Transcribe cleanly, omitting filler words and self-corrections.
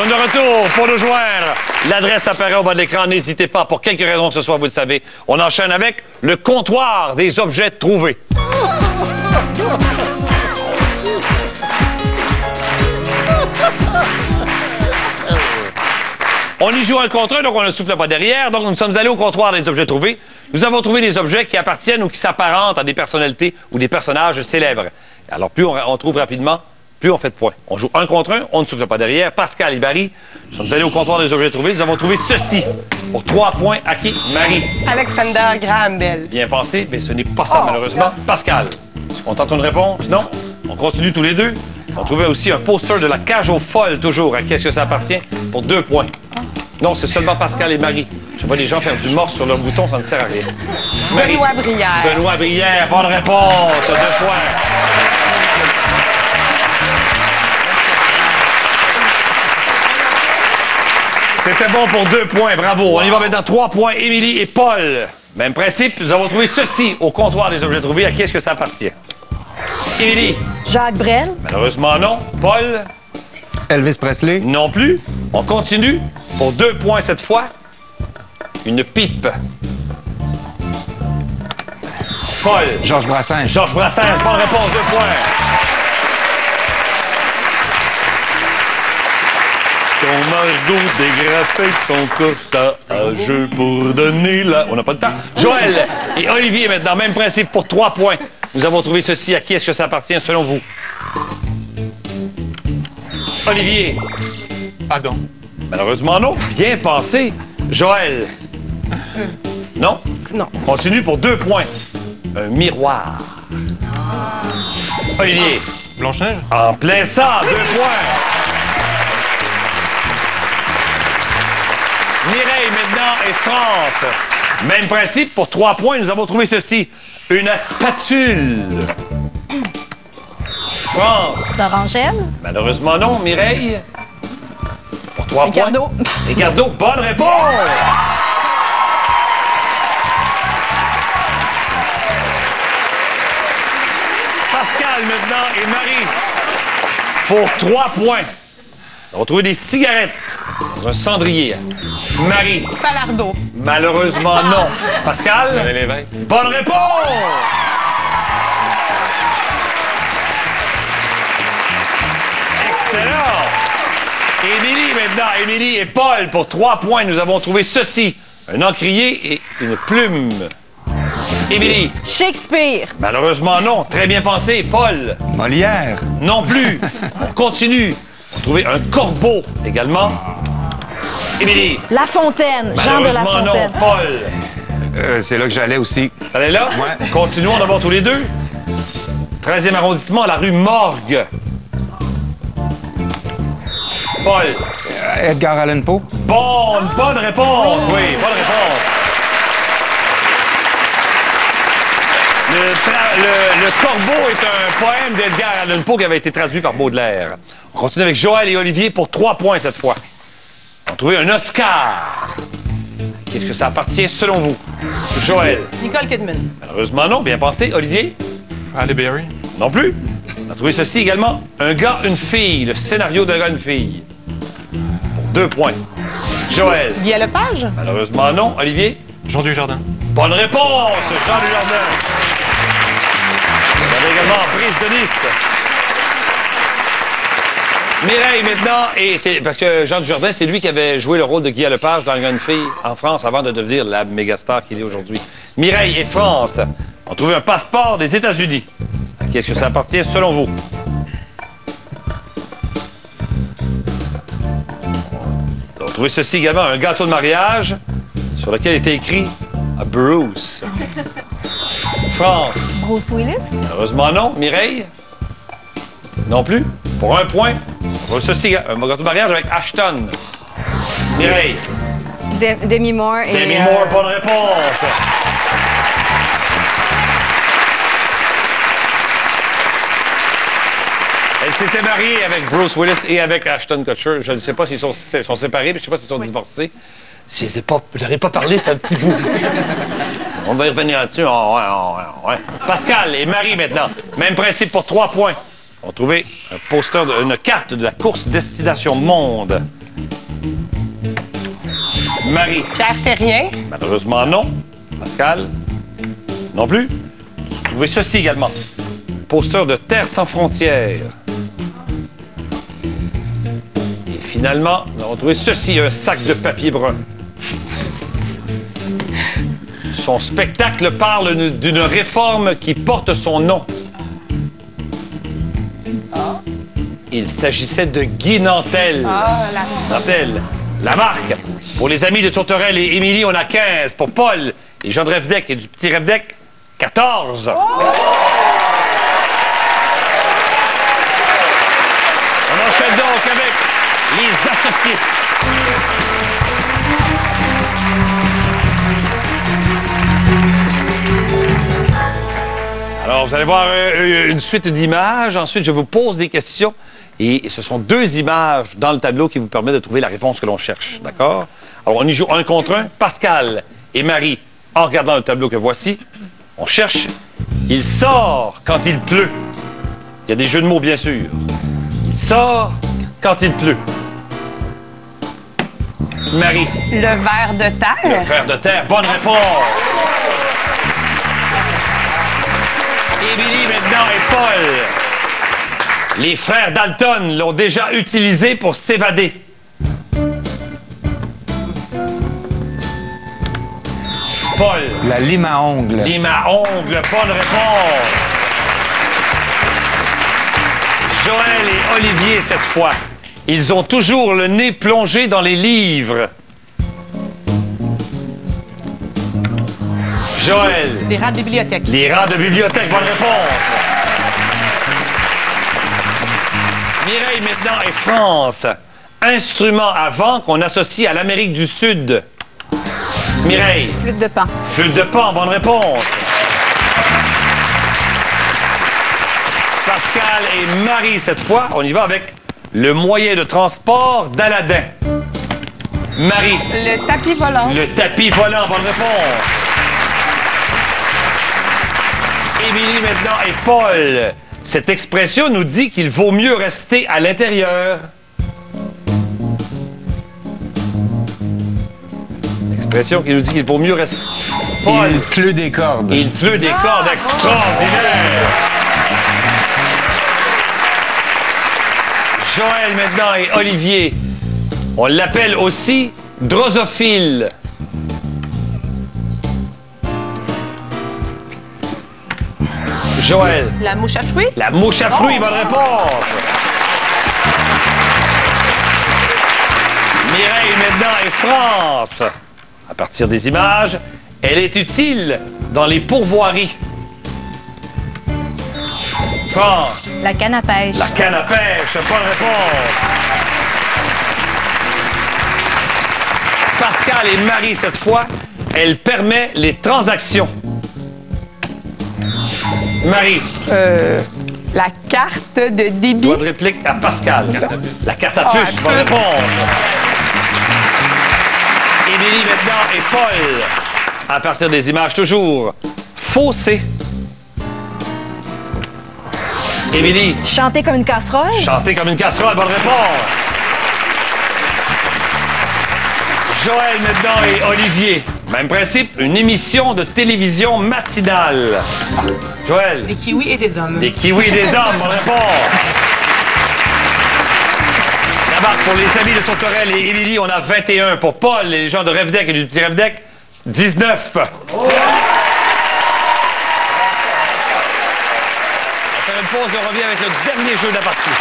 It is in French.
sommes de retour pour nous joindre. L'adresse apparaît au bas de l'écran. N'hésitez pas, pour quelque raison que ce soit, vous le savez. On enchaîne avec le comptoir des objets trouvés. On y joue un contre un, donc on ne souffle pas derrière. Donc nous sommes allés au comptoir des objets trouvés. Nous avons trouvé des objets qui appartiennent ou qui s'apparentent à des personnalités ou des personnages célèbres. Alors plus on trouve rapidement, plus on fait de points. On joue un contre un, on ne souffle pas derrière. Pascal et Marie, nous sommes allés au comptoir des objets trouvés. Nous avons trouvé ceci pour 3 points à qui? Marie. Alexander Graham Bell. Bien pensé, mais ce n'est pas ça malheureusement. Pascal, on tente une réponse? Non? On continue tous les deux. On trouvait aussi un poster de la cage aux folles, toujours. À qui est-ce que ça appartient? Pour 2 points. Non, c'est seulement Pascal et Marie. Je vois les gens faire du morse sur leur bouton, ça ne sert à rien. Marie. Benoît Brière. Benoît Brière, bonne réponse, 2 points. C'était bon pour 2 points, bravo. On y va maintenant, 3 points, Émilie et Paul. Même principe, nous avons trouvé ceci au comptoir des objets trouvés. À qui est-ce que ça appartient? Émilie. Jacques Brel. Malheureusement non. Paul. Elvis Presley. Non plus. On continue. Pour 2 points cette fois. Une pipe. Paul. Georges Brassens. Georges Brassens, bonne réponse, 2 points. Son margot dégrafait son corsage pour donner la... On n'a pas le temps. Joël et Olivier maintenant, même principe pour 3 points. Nous avons trouvé ceci. À qui est-ce que ça appartient selon vous? Olivier. Adam. Malheureusement non. Bien pensé. Joël. Non? Non. On continue pour 2 points. Un miroir. Olivier. Blanche-Neige. En plein ça, 2 points. Mireille maintenant et France. Même principe, pour 3 points, nous avons trouvé ceci. Une spatule. France. D'Orangelle. Malheureusement non, Mireille. Pour 3 points. Ricardo. Ricardo, bonne réponse. Pascal maintenant et Marie. Pour 3 points. On va trouver des cigarettes dans un cendrier. Marie. Falardeau. Malheureusement non. Pascal. Bonne réponse. Excellent. Émilie maintenant. Émilie et Paul pour 3 points. Nous avons trouvé ceci. Un encrier et une plume. Émilie. Shakespeare. Malheureusement non. Très bien pensé. Paul. Molière. Non plus. On continue. On a trouvé un corbeau également. Émilie. La Fontaine. Jean de La Malheureusement non. Fontaine. Paul. C'est là que j'allais aussi. Allez là? Ouais. Continuons d'abord tous les deux. 13e arrondissement, la rue Morgue. Paul. Edgar Allan Poe. Bonne réponse. Oui, bonne réponse. Le corbeau est un poème d'Edgar Allan Poe qui avait été traduit par Baudelaire. On continue avec Joël et Olivier pour 3 points cette fois. On a trouvé un Oscar. Qu'est-ce que ça appartient selon vous? Joël. Nicole Kidman. Malheureusement non, bien pensé. Olivier? Halle Berry. Non plus. On a trouvé ceci également. Un gars, une fille. Le scénario d'un gars, une fille. Pour 2 points. Joël. Guy Lepage. Malheureusement non. Olivier? Jean Dujardin. Bonne réponse, Jean Dujardin. On avait également Brice de Nice. Mireille maintenant, et c'est parce que Jean Dujardin, c'est lui qui avait joué le rôle de Guy Lepage dans Le Gars, une fille en France avant de devenir la mégastar qu'il est aujourd'hui. Mireille et France ont trouvé un passeport des États-Unis. À qui est-ce que ça appartient selon vous? On a trouvé ceci également, un gâteau de mariage sur lequel était écrit Bruce. France. Bruce Willis. Malheureusement non. Mireille? Non plus. Pour 1 point. On voit ceci, un gâteau de mariage avec Ashton. Mireille. Demi Moore. Demi Moore, bonne réponse. Elle s'était mariée avec Bruce Willis et avec Ashton Kutcher. Je ne sais pas s'ils sont séparés, mais je ne sais pas s'ils sont divorcés. Je n'aurais pas parlé, c'est un petit bout. On va y revenir là-dessus. Ouais. Pascal et Marie maintenant. Même principe pour 3 points. On a trouvé un poster, une carte de la course Destination Monde. Marie. Pierre Terrien. Malheureusement, non. Pascal. Non plus. Vous trouvez ceci également. Poster de Terre sans frontières. Et finalement, nous avons trouvé ceci, un sac de papier brun. Son spectacle parle d'une réforme qui porte son nom. Il s'agissait de Guy Nantel. Nantel. La marque. Pour les amis de Tourterelle et Émilie, on a 15. Pour Paul et Jean de Revdec et du petit Revdec, 14. On enchaîne donc avec les associés. Alors, vous allez voir une suite d'images. Ensuite, je vous pose des questions. Et ce sont 2 images dans le tableau qui vous permettent de trouver la réponse que l'on cherche. D'accord? Alors, on y joue 1 contre 1. Pascal et Marie, en regardant le tableau que voici, on cherche. Il sort quand il pleut. Il y a des jeux de mots, bien sûr. Il sort quand il pleut. Marie. Le ver de Le terre. ver de terre. Bonne réponse. Émilie maintenant et Paul. Les frères Dalton l'ont déjà utilisé pour s'évader. Paul. La lime à ongles. Lime à ongles. Bonne réponse. Joël et Olivier cette fois. Ils ont toujours le nez plongé dans les livres. Joël. Les rats de bibliothèque. Les rats de bibliothèque, bonne réponse. Mireille maintenant et France. Instrument à vent qu'on associe à l'Amérique du Sud. Mireille. Flûte de pan. Flûte de pan, bonne réponse. Pascal et Marie cette fois. On y va avec le moyen de transport d'Aladin. Marie. Le tapis volant. Le tapis volant, bonne réponse. Émilie maintenant et Paul. Cette expression nous dit qu'il vaut mieux rester à l'intérieur. Expression qui nous dit qu'il vaut mieux rester. Paul. Il pleut des cordes. Il pleut des cordes extraordinaires. Joël maintenant et Olivier. On l'appelle aussi drosophile. Joël. La mouche à fruits. La mouche à fruits, bonne réponse. Mireille maintenant et France. À partir des images, elle est utile dans les pourvoiries. France. La canne à pêche. La canne à pêche, bonne réponse. Pascal et Marie cette fois, elle permet les transactions. Marie. La carte de débit. Doigt de réplique à Pascal. La carte à puce, bonne réponse. Émilie maintenant et Paul. À partir des images toujours. Fossé. Émilie. Chanter comme une casserole. Chanter comme une casserole, bonne réponse. Joël maintenant et Olivier. Même principe, une émission de télévision matinale. Joël. Des kiwis et des hommes. Des kiwis et des hommes, bonne réponse. La marque pour les amis de Tourterelle et Émilie, on a 21. Pour Paul et les gens de Revdec et du petit Revdec, 19. On va faire une pause et on revient avec le dernier jeu de la partie.